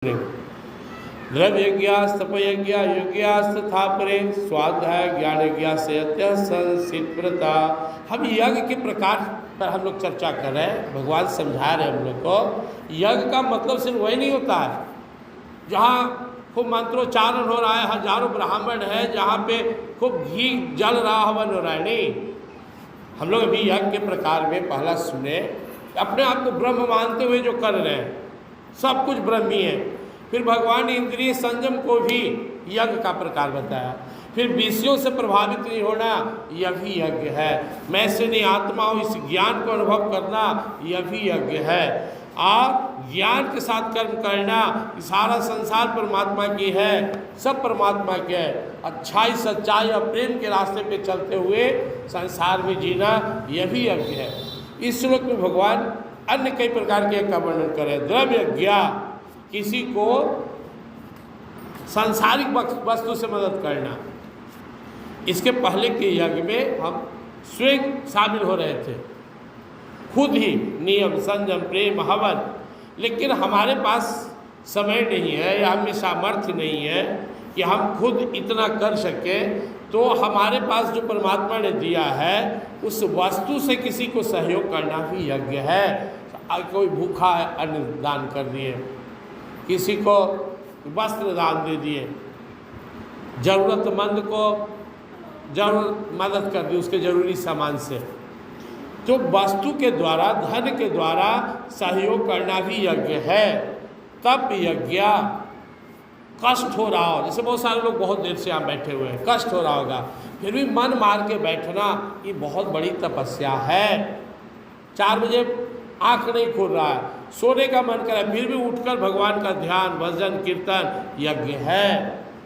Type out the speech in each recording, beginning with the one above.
द्रव्य यज्ञ तप यज्ञ यज्ञास्तथा परे स्वाध्याय ज्ञान यज्ञ से संसिद्धा। हम यज्ञ के प्रकार पर हम लोग चर्चा कर रहे हैं। भगवान समझा रहे हैं हम लोग को। यज्ञ का मतलब सिर्फ वही नहीं होता है जहाँ खूब मंत्रोच्चारण हो रहा है, हजारों ब्राह्मण है, जहाँ पे खूब घी जल रहा, हवन हो रहा है। नहीं, हम लोग अभी यज्ञ के प्रकार में पहला सुने, अपने आप को ब्रह्म मानते हुए जो कर रहे हैं सब कुछ ब्रह्म ही है। फिर भगवान ने इंद्रिय संयम को भी यज्ञ का प्रकार बताया। फिर विषयों से प्रभावित नहीं होना, यह भी यज्ञ है। मैं से नहीं आत्मा हो, इस ज्ञान को अनुभव करना, यह भी यज्ञ है। और ज्ञान के साथ कर्म करना, सारा संसार परमात्मा की है, सब परमात्मा के है। अच्छाई सच्चाई और प्रेम के रास्ते पे चलते हुए संसार में जीना, यह भी यज्ञ है। इस श्लोक में भगवान अन्य कई प्रकार के यज्ञ का वर्णन करें। द्रव्य यज्ञ, किसी को सांसारिक वस्तु से मदद करना। इसके पहले के यज्ञ में हम स्वयं शामिल हो रहे थे, खुद ही नियम संयम प्रेम हवन। लेकिन हमारे पास समय नहीं है या हमें सामर्थ्य नहीं है कि हम खुद इतना कर सकें, तो हमारे पास जो परमात्मा ने दिया है उस वस्तु से किसी को सहयोग करना भी यज्ञ है। कोई भूखा है, अन्न दान कर दिए, किसी को वस्त्र दान दे दिए, ज़रूरतमंद को मदद कर दी उसके ज़रूरी सामान से। तो वस्तु के द्वारा, धन के द्वारा सहयोग करना भी यज्ञ है। तब यज्ञ कष्ट हो रहा हो, जैसे बहुत सारे लोग बहुत देर से यहाँ बैठे हुए हैं, कष्ट हो रहा होगा, फिर भी मन मार के बैठना, ये बहुत बड़ी तपस्या है। 4 बजे आँख नहीं खुल रहा है, सोने का मन कर रहा है, फिर भी उठकर भगवान का ध्यान भजन कीर्तन यज्ञ है।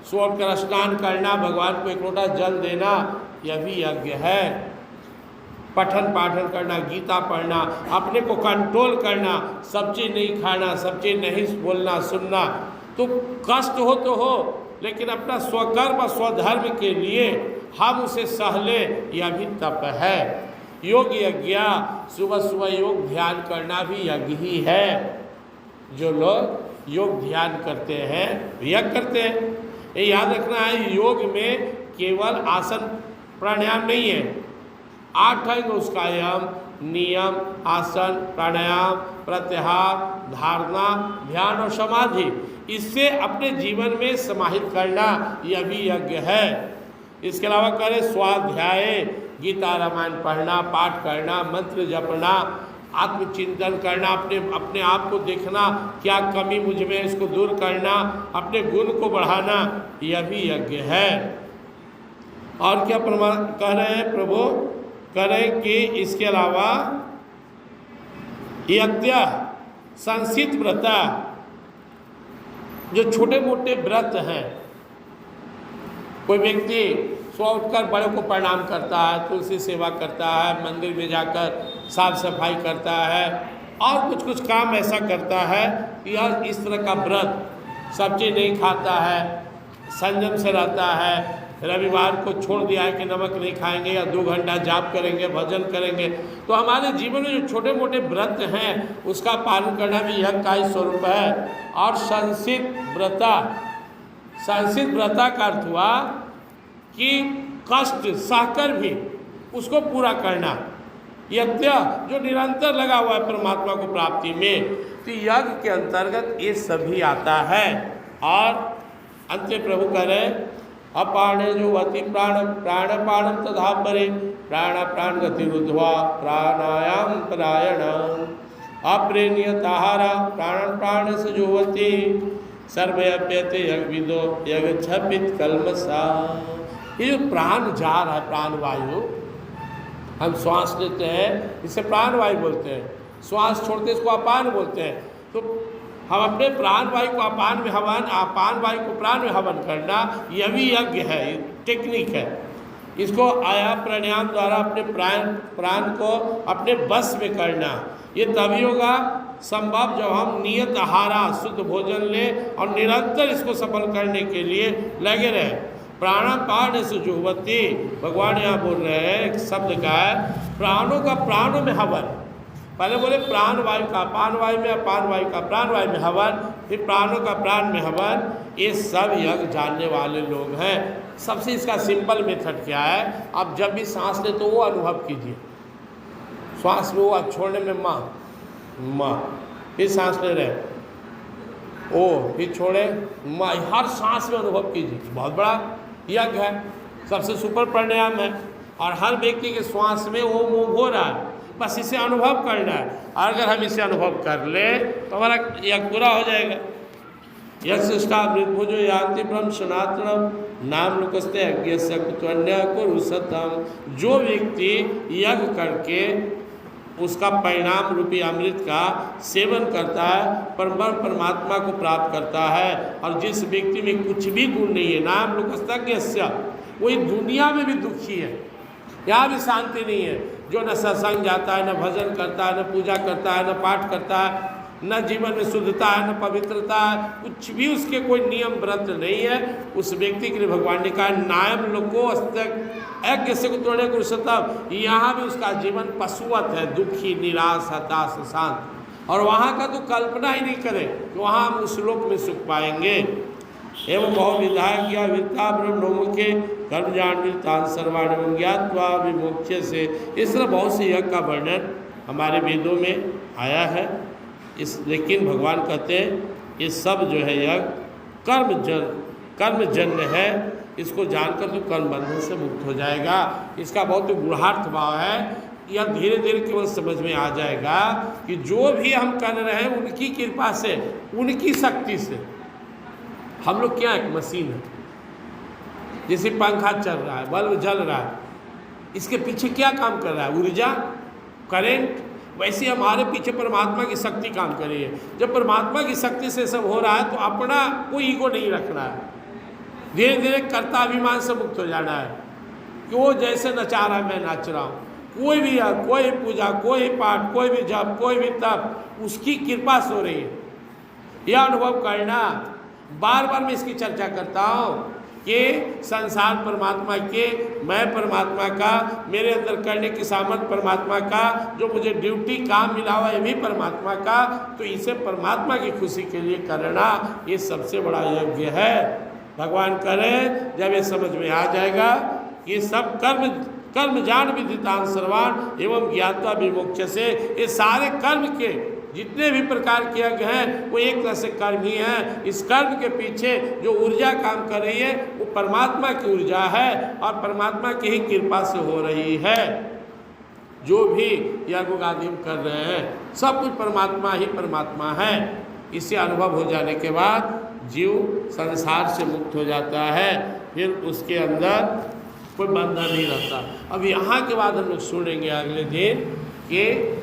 सोकर स्नान करना, भगवान को एक लोटा जल देना, यह भी यज्ञ है। पठन पाठन करना, गीता पढ़ना, अपने को कंट्रोल करना, सब चीज़ नहीं खाना, सब चीज़ नहीं बोलना सुनना। तो कष्ट हो, लेकिन अपना स्वकर्म और स्वधर्म के लिए हम उसे सह लें, यह भी तप है। योग यज्ञ, सुबह सुबह योग ध्यान करना भी यज्ञ ही है। जो लोग योग ध्यान करते हैं यज्ञ करते हैं। ये याद रखना है, योग में केवल आसन प्राणायाम नहीं है, 8 अंग उसका यम नियम आसन प्राणायाम प्रत्याहार धारणा ध्यान और समाधि, इससे अपने जीवन में समाहित करना, यह भी यज्ञ है। इसके अलावा करें स्वाध्याय, गीता रामायण पढ़ना, पाठ करना, मंत्र जपना, आत्मचिंतन करना, अपने आप को देखना, क्या कमी मुझ में, इसको दूर करना, अपने गुण को बढ़ाना, यह भी यज्ञ है। और क्या प्रमाण कह रहे हैं प्रभु, करें कि इसके अलावा यज्ञ संसित व्रत, जो छोटे मोटे व्रत हैं, कोई व्यक्ति सुबह उठकर बड़ों को प्रणाम करता है, तुलसी सेवा करता है, मंदिर में जाकर साफ सफाई करता है, और कुछ कुछ काम ऐसा करता है कि यार इस तरह का व्रत, सब चीज़ नहीं खाता है, संयम से रहता है, रविवार को छोड़ दिया है कि नमक नहीं खाएंगे, या 2 घंटा जाप करेंगे, भजन करेंगे। तो हमारे जीवन में जो छोटे मोटे व्रत हैं उसका पालन करना भी यज्ञ का ही स्वरूप है। और संसित व्रता, संसित व्रता का अर्थ हुआ कि कष्ट सहकर भी उसको पूरा करना। यज्ञ जो निरंतर लगा हुआ है परमात्मा को प्राप्ति में, तो यज्ञ के अंतर्गत ये सभी आता है। और अंत में प्रभु कह रहे, अपाणे जो वति प्राण प्राणपाणम तथा परे प्राण प्राण गति रुद्ध्वा प्राणायाम परायण अप्रेनियताहारा प्राण प्राण से जोवती सर्वयप्यते यज्ञविदो यज्ञछपित कल्मषा। ये जो प्राण जा रहा है, प्राण वायु, हम श्वास लेते हैं, इसे प्राण वायु बोलते हैं, श्वास छोड़ते इसको अपान बोलते हैं। तो हम अपने प्राण वायु को अपान में हवन, अपान वायु को प्राण में हवन करना, यह भी यज्ञ है, टेक्निक है। इसको आया प्राणायाम द्वारा अपने प्राण को अपने बस में करना। ये तभी होगा संभव जब हम नियत आहारा शुद्ध भोजन लें और निरंतर इसको सफल करने के लिए लगे रहें। प्राणापान से जुहवती, भगवान यहाँ बोल रहे हैं, एक शब्द का है, प्राणों का प्राणों में हवन। पहले बोले प्राण वायु का अपान वायु में, अपान वायु का प्राण वायु में हवन, फिर प्राणों का प्राण में हवन। ये सब यज्ञ जानने वाले लोग हैं। सबसे इसका सिंपल मेथड क्या है, आप जब भी सांस ले तो वो अनुभव कीजिए, श्वास में वो छोड़ने में माँ माँ, फिर सांस ले रहे ओ, फिर छोड़े माँ, हर सांस में अनुभव कीजिए। बहुत बड़ा यज्ञ है, सबसे सुपर प्राणायाम है, और हर व्यक्ति के श्वास में वो मूव हो रहा है, बस इसे अनुभव करना है। और अगर हम इसे अनुभव कर ले तो हमारा यज्ञ पूरा हो जाएगा। यज्ञ मृतभुजो यान्ति ब्रह्म सनातनम नाम लोकस्ते यज्ञ से कुतन्य कुरुसतम। जो व्यक्ति यज्ञ करके उसका परिणाम रूपी अमृत का सेवन करता है, परमात्मा को प्राप्त करता है। और जिस व्यक्ति में कुछ भी गुण नहीं है, नाम लोकस्तज्ञस्य, वही दुनिया में भी दुखी है, यहाँ भी शांति नहीं है। जो न सत्संग जाता है, न भजन करता है, न पूजा करता है, न पाठ करता है, न जीवन में शुद्धता है, न पवित्रता है, कुछ भी उसके कोई नियम व्रत नहीं है, उस व्यक्ति के लिए भगवान ने कहा नायम लोको यज्ञ से तोड़े कुरुसतम। यहाँ भी उसका जीवन पशुवत है, दुखी, निराश, हताश, शांत। और वहाँ का तो कल्पना ही नहीं करें कि वहाँ हम उस लोक में सुख पाएंगे। एवं बहुविधायक या विद्या ब्रह्मों के कर्म जान सर्वाण ज्ञात्वा विमोक्ष से। इस तरह बहुत से यज्ञ का वर्णन हमारे वेदों में आया है। लेकिन भगवान कहते हैं ये सब जो है यज्ञ कर्मजन्य है, इसको जानकर तो कर्म बंधन से मुक्त हो जाएगा। इसका बहुत गूढ़ार्थ भाव है, यह धीरे धीरे केवल समझ में आ जाएगा कि जो भी हम कर रहे हैं उनकी कृपा से, उनकी शक्ति से। हम लोग क्या एक मशीन है, जैसे पंखा चल रहा है, बल्ब जल रहा है, इसके पीछे क्या काम कर रहा है, ऊर्जा, करंट। वैसे हमारे पीछे परमात्मा की शक्ति काम कर रही है। जब परमात्मा की शक्ति से सब हो रहा है तो अपना कोई ईगो नहीं रखना है, धीरे धीरे कर्ता अभिमान से मुक्त हो जाना है कि वो जैसे नचा रहा है मैं नाच रहा हूँ। कोई भी कोई पूजा, कोई पाठ, कोई भी जप, कोई भी तप, उसकी कृपा से हो रही है। यह अनुभव करना, बार बार मैं इसकी चर्चा करता हूँ कि संसार परमात्मा के, मैं परमात्मा का, मेरे अंदर करने की सामर्थ्य परमात्मा का, जो मुझे ड्यूटी काम मिला हुआ है भी परमात्मा का। तो इसे परमात्मा की खुशी के लिए करना ये सबसे बड़ा यज्ञ है। भगवान करे जब ये समझ में आ जाएगा, ये सब कर्म जान विदितान सर्वान एवं ज्ञात्वा विमोक्ष से। ये सारे कर्म के जितने भी प्रकार के यज्ञ हैं वो एक तरह से कर्म ही हैं। इस कर्म के पीछे जो ऊर्जा काम कर रही है वो परमात्मा की ऊर्जा है और परमात्मा की ही कृपा से हो रही है। जो भी यज्ञ आदि कर रहे हैं सब कुछ परमात्मा ही परमात्मा है। इसे अनुभव हो जाने के बाद जीव संसार से मुक्त हो जाता है, फिर उसके अंदर कोई बंधन नहीं रहता। अब यहाँ के बाद हम लोग सुनेंगे अगले दिन कि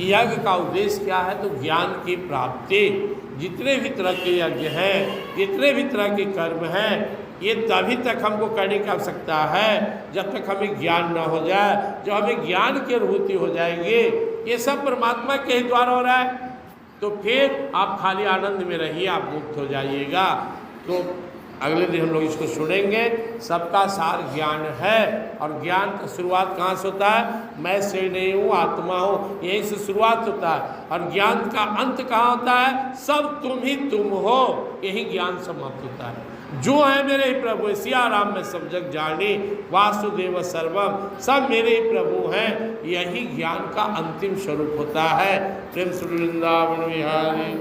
यज्ञ का उद्देश्य क्या है, तो ज्ञान की प्राप्ति। जितने भी तरह के यज्ञ हैं, जितने भी तरह के कर्म हैं, ये तभी तक हमको करने की आवश्यकता है जब तक हमें ज्ञान न हो जाए। जब हमें ज्ञान की अनुभूति हो जाएगी, ये सब परमात्मा के ही द्वारा हो रहा है, तो फिर आप खाली आनंद में रहिए, आप मुक्त हो जाइएगा। तो अगले दिन हम लोग इसको सुनेंगे। सबका सार ज्ञान है और ज्ञान की शुरुआत कहाँ से होता है, मैं से नहीं हूँ, आत्मा हूँ, यहीं से शुरुआत होता है। और ज्ञान का अंत कहाँ होता है, सब तुम ही तुम हो, यही ज्ञान समाप्त होता है। जो है मेरे ही प्रभु, सिया राम में सब जग जानी, वासुदेव सर्वम, सब मेरे ही प्रभु हैं। यही ज्ञान का अंतिम स्वरूप होता है। प्रेम श्री वृंदावन विहारी।